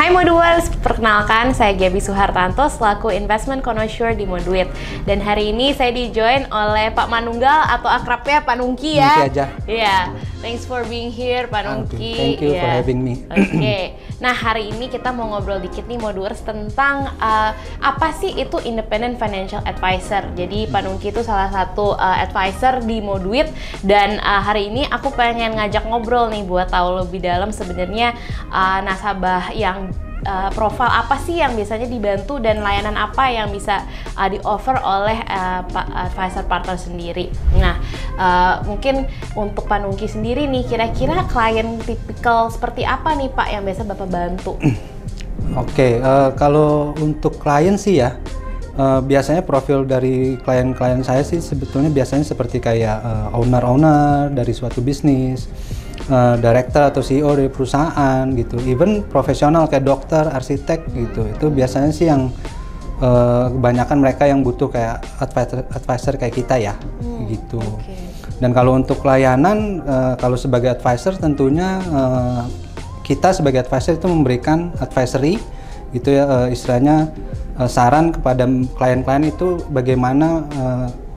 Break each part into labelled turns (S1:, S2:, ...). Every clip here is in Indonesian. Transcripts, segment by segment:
S1: Hai Moduers, perkenalkan saya Gaby Suhartanto selaku Investment Connoisseur di Moduit. Dan hari ini saya di-join oleh Pak Manunggal atau akrabnya Pak Nungki ya.
S2: Nungki aja.
S1: Iya, thanks for being here Pak Nungki.
S2: Thank you for having me.
S1: Oke, nah hari ini kita mau ngobrol dikit nih Moduers tentang apa sih itu Independent Financial Advisor. Jadi Pak Nungki itu salah satu advisor di Moduit dan hari ini aku pengen ngajak ngobrol nih buat tahu lebih dalam sebenarnya nasabah yang profil apa sih yang biasanya dibantu dan layanan apa yang bisa di-offer oleh advisor partner sendiri. Nah, mungkin untuk Pak Nungki sendiri nih, kira-kira klien tipikal seperti apa nih Pak yang biasa Bapak bantu?
S2: Oke, kalau untuk klien sih ya, biasanya profil dari klien-klien saya sih sebetulnya biasanya seperti kayak owner-owner dari suatu bisnis, director atau CEO dari perusahaan gitu, even profesional kayak dokter, arsitek gitu. Itu biasanya sih yang kebanyakan mereka yang butuh kayak advisor kayak kita ya, gitu.
S1: Okay.
S2: Dan kalau untuk layanan, kalau sebagai advisor tentunya kita sebagai advisor itu memberikan advisory gitu ya, istilahnya saran kepada klien-klien itu bagaimana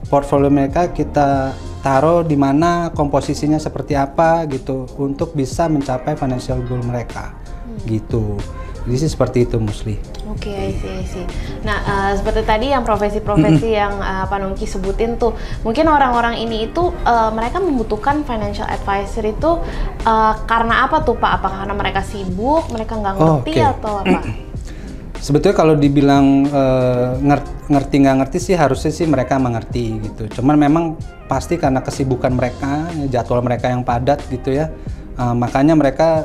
S2: portfolio mereka kita taruh di mana, komposisinya seperti apa gitu untuk bisa mencapai financial goal mereka gitu. Jadi sih seperti itu mostly.
S1: Oke, I see. Nah, seperti tadi yang profesi-profesi yang Pak Nungki sebutin tuh, mungkin orang-orang ini itu mereka membutuhkan financial advisor itu karena apa tuh Pak? Apakah karena mereka sibuk, mereka nggak ngerti atau apa?
S2: Sebetulnya kalau dibilang ngerti nggak ngerti sih harusnya sih mereka mengerti gitu. Cuman memang pasti karena kesibukan mereka, jadwal mereka yang padat gitu ya, makanya mereka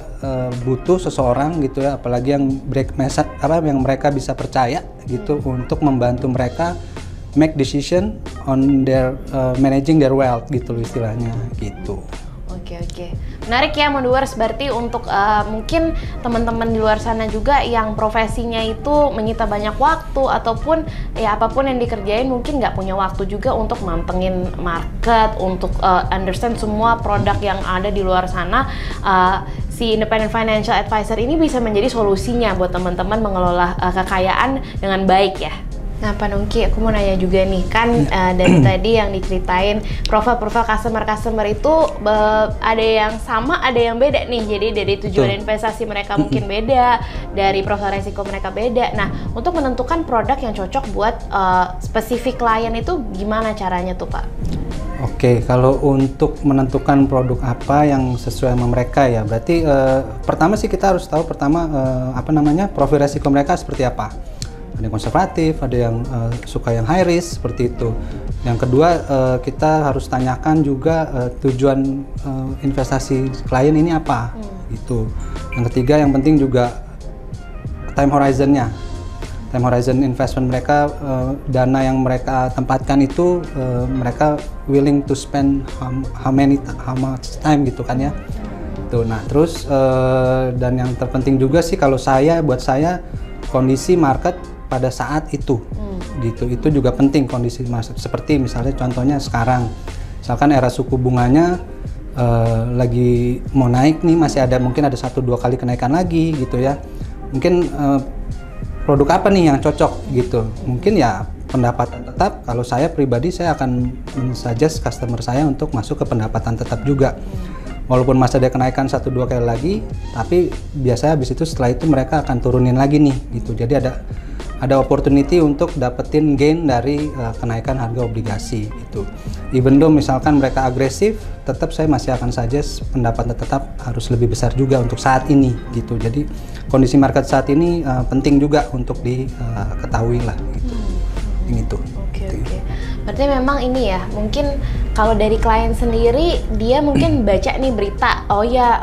S2: butuh seseorang gitu ya, apalagi yang yang mereka bisa percaya gitu untuk membantu mereka make decision on their managing their wealth gitu istilahnya gitu.
S1: Oke. Menarik ya Moduers, berarti untuk mungkin teman-teman di luar sana juga yang profesinya itu menyita banyak waktu ataupun ya apapun yang dikerjain mungkin nggak punya waktu juga untuk mantengin market, untuk understand semua produk yang ada di luar sana. Si Independent Financial Advisor ini bisa menjadi solusinya buat teman-teman mengelola kekayaan dengan baik ya. Nah Pak Nungki, aku mau nanya juga nih, kan dari tadi yang diceritain profil-profil customer itu ada yang sama, ada yang beda nih. Jadi dari tujuan investasi mereka mungkin beda, dari profil resiko mereka beda. Nah, untuk menentukan produk yang cocok buat spesifik klien itu gimana caranya tuh Pak?
S2: Oke, kalau untuk menentukan produk apa yang sesuai sama mereka ya, berarti pertama sih kita harus tahu profil resiko mereka seperti apa. Ada yang konservatif, ada yang suka yang high risk seperti itu. Yang kedua, kita harus tanyakan juga tujuan investasi klien ini apa gitu. Yang ketiga, yang penting juga time horizon-nya. Time horizon investment mereka, dana yang mereka tempatkan itu mereka willing to spend how much time gitu kan ya. Tuh, nah terus dan yang terpenting juga sih kalau buat saya kondisi market pada saat itu gitu, itu juga penting kondisi market. Seperti misalnya contohnya sekarang, misalkan era suku bunganya lagi mau naik nih, mungkin ada 1-2 kali kenaikan lagi gitu ya, mungkin produk apa nih yang cocok gitu. Mungkin ya pendapatan tetap, kalau saya pribadi saya akan men-suggest customer saya untuk masuk ke pendapatan tetap juga. Walaupun masih ada kenaikan 1-2 kali lagi, tapi biasanya habis itu setelah itu mereka akan turunin lagi nih gitu. Jadi ada opportunity untuk dapetin gain dari kenaikan harga obligasi gitu. Even though misalkan mereka agresif, tetap saya masih akan suggest pendapatan tetap harus lebih besar juga untuk saat ini gitu. Jadi kondisi market saat ini penting juga untuk diketahui lah gitu. Gitu.
S1: Oke. Berarti memang ini ya, mungkin kalau dari klien sendiri dia mungkin baca nih berita, oh ya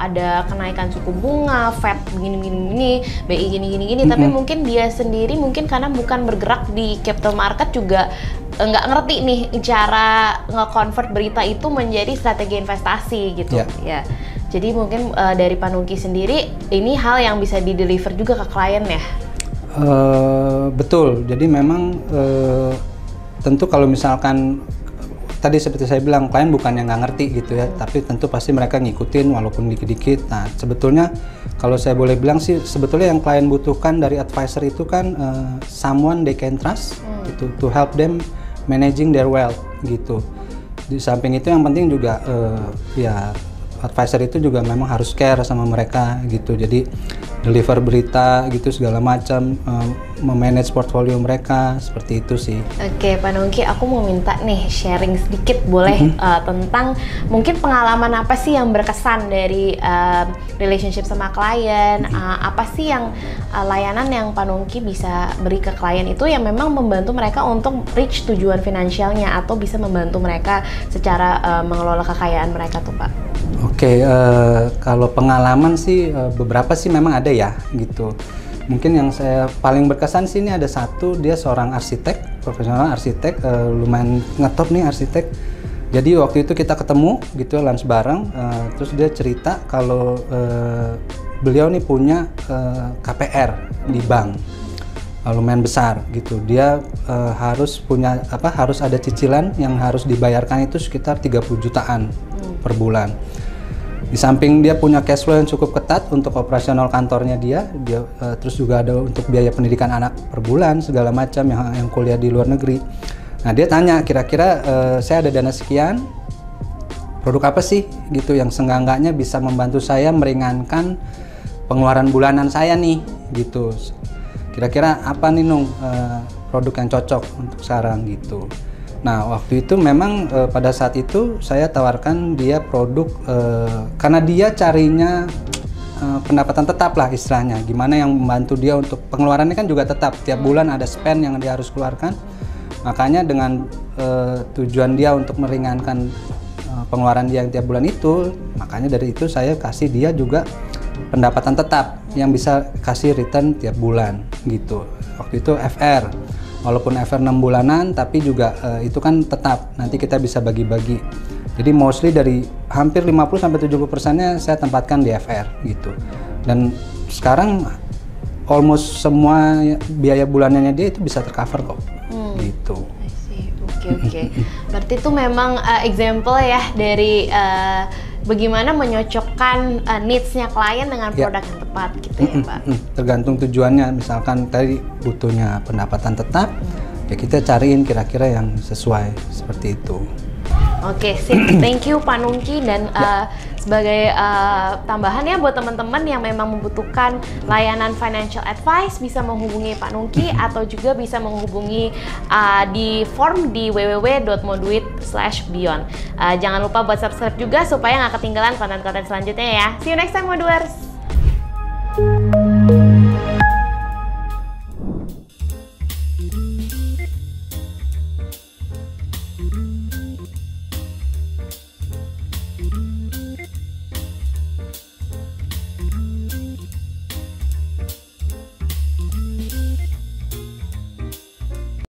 S1: ada kenaikan suku bunga, Fed begini, BI gini, tapi mungkin dia sendiri mungkin karena bukan bergerak di capital market juga nggak ngerti nih cara nge-convert berita itu menjadi strategi investasi gitu ya. Jadi mungkin dari Pak Nungki sendiri ini hal yang bisa di-deliver juga ke klien ya?
S2: Betul, jadi memang tentu kalau misalkan tadi seperti saya bilang, klien bukan yang nggak ngerti gitu ya, tapi tentu pasti mereka ngikutin walaupun dikit-dikit. Nah, sebetulnya kalau saya boleh bilang sih, sebetulnya yang klien butuhkan dari advisor itu kan someone they can trust gitu, to help them managing their wealth gitu. Di samping itu yang penting juga ya advisor itu juga memang harus care sama mereka gitu. Jadi deliver berita gitu segala macam, memanage portfolio mereka, seperti itu sih.
S1: Oke, Pak Nongki, aku mau minta nih sharing sedikit boleh tentang mungkin pengalaman apa sih yang berkesan dari relationship sama klien, apa sih yang layanan yang Pak Nongki bisa beri ke klien itu yang memang membantu mereka untuk reach tujuan finansialnya atau bisa membantu mereka secara mengelola kekayaan mereka tuh, Pak.
S2: Oke, kalau pengalaman sih beberapa sih memang ada ya gitu. Mungkin yang saya paling berkesan sih ini ada satu, dia seorang arsitek, profesional arsitek, lumayan ngetop nih arsitek. Jadi waktu itu kita ketemu gitu lunch bareng, terus dia cerita kalau beliau nih punya KPR di bank lumayan besar gitu. Dia harus punya harus ada cicilan yang harus dibayarkan itu sekitar 30 jutaan per bulan. Di samping dia punya cash flow yang cukup ketat untuk operasional kantornya dia terus juga ada untuk biaya pendidikan anak per bulan segala macam yang kuliah di luar negeri. Nah, dia tanya kira-kira saya ada dana sekian, produk apa sih gitu yang seenggak-enggaknya bisa membantu saya meringankan pengeluaran bulanan saya nih gitu. Kira-kira apa nih Nung produk yang cocok untuk sekarang gitu. Nah, waktu itu memang pada saat itu saya tawarkan dia produk karena dia carinya pendapatan tetap lah istilahnya. Gimana yang membantu dia untuk pengeluarannya kan juga tetap. Tiap bulan ada spend yang dia harus keluarkan. Makanya dengan tujuan dia untuk meringankan pengeluaran dia yang tiap bulan itu, makanya dari itu saya kasih dia juga pendapatan tetap yang bisa kasih return tiap bulan gitu. Waktu itu FR. Walaupun FR 6 bulanan, tapi juga itu kan tetap, nanti kita bisa bagi-bagi. Jadi mostly dari hampir 50-70%-nya saya tempatkan di FR gitu. Dan sekarang almost semua biaya bulanannya dia itu bisa tercover kok. Gitu.
S1: Oke. Berarti itu memang example ya dari bagaimana menyocokkan needs-nya klien dengan produk yang tepat gitu ya, Pak.
S2: Tergantung tujuannya, misalkan tadi butuhnya pendapatan tetap, ya kita cariin kira-kira yang sesuai seperti itu.
S1: Oke, sip. Thank you Pak Nongki, dan sebagai tambahan ya buat teman-teman yang memang membutuhkan layanan financial advice bisa menghubungi Pak Nongki atau juga bisa menghubungi di form di www.moduit/beyond. Jangan lupa buat subscribe juga supaya nggak ketinggalan konten-konten selanjutnya ya. See you next time, Moduers!